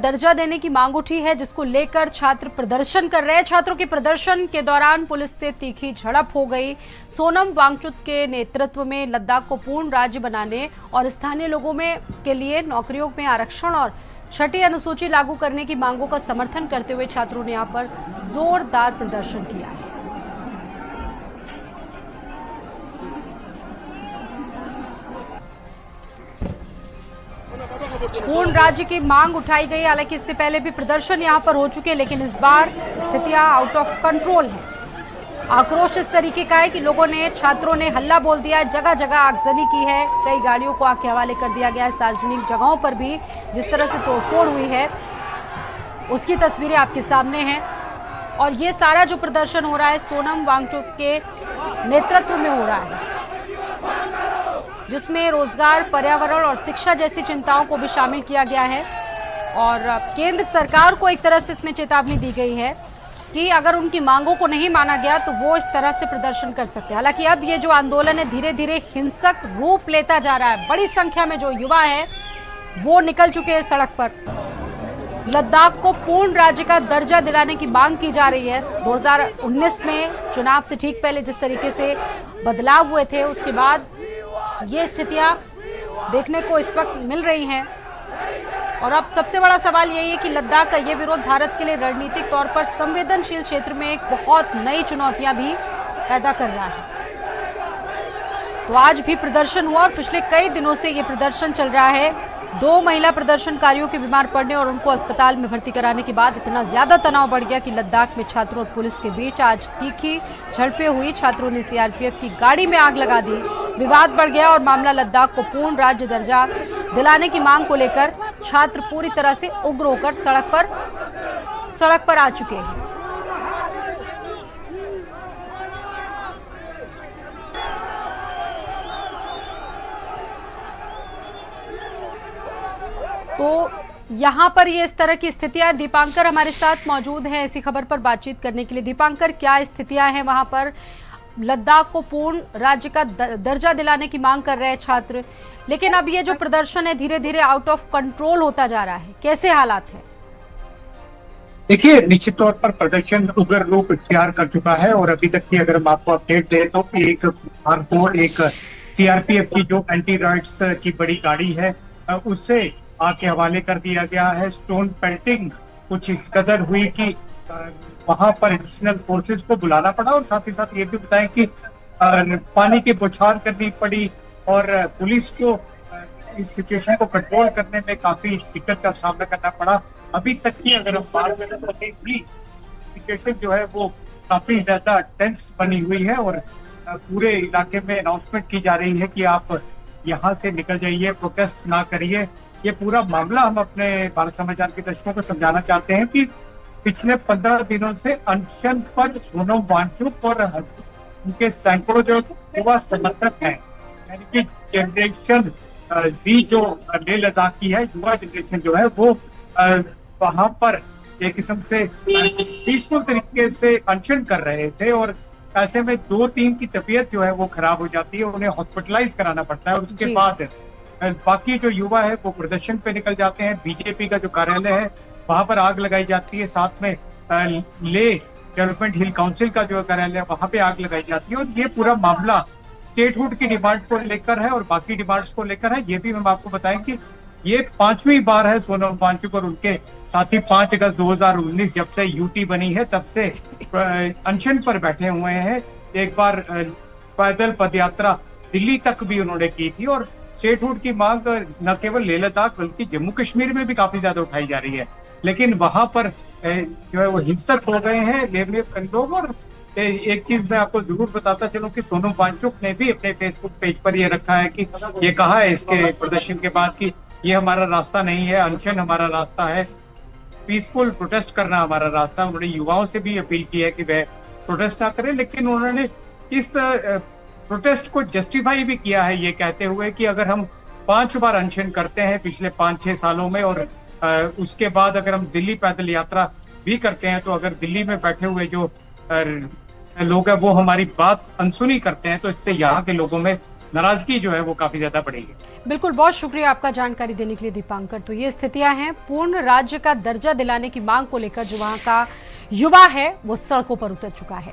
दर्जा देने की मांग उठी है, जिसको लेकर छात्र प्रदर्शन कर रहे हैं। छात्रों के प्रदर्शन के दौरान पुलिस से तीखी झड़प हो गई। सोनम वांगचुक के नेतृत्व में लद्दाख को पूर्ण राज्य बनाने और स्थानीय लोगों में के लिए नौकरियों में आरक्षण और छठी अनुसूची लागू करने की मांगों का समर्थन करते हुए छात्रों ने यहां पर जोरदार प्रदर्शन किया है। पूर्ण राज्य की मांग उठाई गई। हालांकि इससे पहले भी प्रदर्शन यहां पर हो चुके हैं, लेकिन इस बार स्थितियां आउट ऑफ कंट्रोल है। आक्रोश इस तरीके का है कि लोगों ने, छात्रों ने हल्ला बोल दिया, जगह जगह आगजनी की है, कई गाड़ियों को आग के हवाले कर दिया गया है। सार्वजनिक जगहों पर भी जिस तरह से तोड़फोड़ हुई है उसकी तस्वीरें आपके सामने हैं। और ये सारा जो प्रदर्शन हो रहा है सोनम वांगचुक के नेतृत्व में हो रहा है, जिसमें रोजगार, पर्यावरण और शिक्षा जैसी चिंताओं को भी शामिल किया गया है। और केंद्र सरकार को एक तरह से इसमें चेतावनी दी गई है कि अगर उनकी मांगों को नहीं माना गया तो वो इस तरह से प्रदर्शन कर सकते हैं। हालांकि अब ये जो आंदोलन है धीरे धीरे हिंसक रूप लेता जा रहा है। बड़ी संख्या में जो युवा है वो निकल चुके हैं सड़क पर। लद्दाख को पूर्ण राज्य का दर्जा दिलाने की मांग की जा रही है। 2019 में चुनाव से ठीक पहले जिस तरीके से बदलाव हुए थे, उसके बाद ये स्थितियां देखने को इस वक्त मिल रही हैं। और अब सबसे बड़ा सवाल यही है कि लद्दाख का ये विरोध भारत के लिए रणनीतिक तौर पर संवेदनशील क्षेत्र में एक बहुत नई चुनौतियां भी पैदा कर रहा है। तो आज भी प्रदर्शन हुआ और पिछले कई दिनों से ये प्रदर्शन चल रहा है। 2 महिला प्रदर्शनकारियों के बीमार पड़ने और उनको अस्पताल में भर्ती कराने के बाद इतना ज्यादा तनाव बढ़ गया कि लद्दाख में छात्रों और पुलिस के बीच आज तीखी झड़पें हुई। छात्रों ने सीआरपीएफ की गाड़ी में आग लगा दी। विवाद बढ़ गया और मामला लद्दाख को पूर्ण राज्य दर्जा दिलाने की मांग को लेकर छात्र पूरी तरह से उग्र होकर सड़क पर आ चुके हैं। तो यहाँ पर ये इस तरह की स्थितियां, दीपांकर हमारे साथ मौजूद हैं इसी खबर पर बातचीत करने के लिए। दीपांकर, क्या स्थितियां हैं वहां पर? लद्दाख को पूर्ण राज्य का दर्जा दिलाने की मांग कर रहे हैं छात्र, लेकिन अब ये जो प्रदर्शन है धीरे धीरे आउट ऑफ कंट्रोल होता जा रहा है। कैसे हालात हैं? देखिए, निश्चित तौर पर प्रदर्शन उग्र रूप इख्तियार कर चुका है और अभी तक की अगर हम आपको अपडेट दें तो एक सीआरपीएफ की जो एंटी राइट्स की बड़ी गाड़ी है उससे आग के हवाले कर दिया गया है। स्टोन पेल्टिंग कुछ इस कदर हुई कि वहां पर एडिशनल फोर्सेस को बुलाना पड़ा और साथ ही साथ ये भी बताएं कि पानी की बौछार करनी पड़ी और पुलिस को इस सिचुएशन को कंट्रोल करने में काफी दिक्कत का सामना करना पड़ा। अभी तक की अगर हम बात करें तो सिचुएशन जो है वो काफी ज्यादा टेंस बनी हुई है और पूरे इलाके में अनाउंसमेंट की जा रही है कि आप यहाँ से निकल जाइए, प्रोटेस्ट ना करिए। ये पूरा मामला हम अपने भारत समाचार के दर्शकों को समझाना चाहते हैं कि पिछले 15 दिनों से अनशन पर सोनम वांगचुक और उनके सैकड़ों जो युवा समर्थक हैं, यानी कि जनरेशन जी जो लेह लद्दाख की है, युवा जनरेशन जो है वो वहां पर एक किस्म से पीसफुल तरीके से अनशन कर रहे थे और ऐसे में 2-3 की तबीयत जो है वो खराब हो जाती है, उन्हें हॉस्पिटलाइज कराना पड़ता है और उसके बाद बाकी जो युवा है वो प्रदर्शन पे निकल जाते हैं। बीजेपी का जो कार्यालय है वहां पर आग लगाई जाती है, साथ में ले डेवलपमेंट हिल काउंसिल का जो कार्यालय है वहां पे आग लगाई जाती है और ये पूरा मामला स्टेटहुड की डिमांड को लेकर है और बाकी डिमांड्स को लेकर है। ये भी हम आपको बताएं कि ये 5वीं बार है सोनम वांगचुक और उनके साथी 5 अगस्त 2019 जब से यूटी बनी है तब से अनशन पर बैठे हुए हैं। एक बार पैदल पदयात्रा दिल्ली तक भी उन्होंने की थी और स्टेटहुड की मांग न केवल लेह लद्दाख बल्कि जम्मू कश्मीर में भी काफी ज्यादा उठाई जा रही है, लेकिन वहां पर जो है वो हिंसक हो गए हैं लेह लोग। और एक चीज मैं आपको जरूर बताता चलूं कि सोनम वांगचुक ने भी अपने फेसबुक पेज पर ये रखा है कि ये कहा है इसके प्रदर्शन के बाद कि ये हमारा रास्ता नहीं है, अनशन हमारा रास्ता है, पीसफुल प्रोटेस्ट करना हमारा रास्ता। उन्होंने युवाओं से भी अपील की है कि वह प्रोटेस्ट ना करें, लेकिन उन्होंने इस प्रोटेस्ट को जस्टिफाई भी किया है ये कहते हुए कि अगर हम 5 बार अनशन करते हैं पिछले 5-6 सालों में और उसके बाद अगर हम दिल्ली पैदल यात्रा भी करते हैं तो अगर दिल्ली में बैठे हुए जो लोग हैं वो हमारी बात अनसुनी करते हैं तो इससे यहाँ के लोगों में नाराजगी जो है वो काफी ज्यादा बढ़ेगी। बिल्कुल, बहुत शुक्रिया आपका जानकारी देने के लिए दीपांकर। तो ये स्थितियां हैं, पूर्ण राज्य का दर्जा दिलाने की मांग को लेकर जो वहां का युवा है वो सड़कों पर उतर चुका है।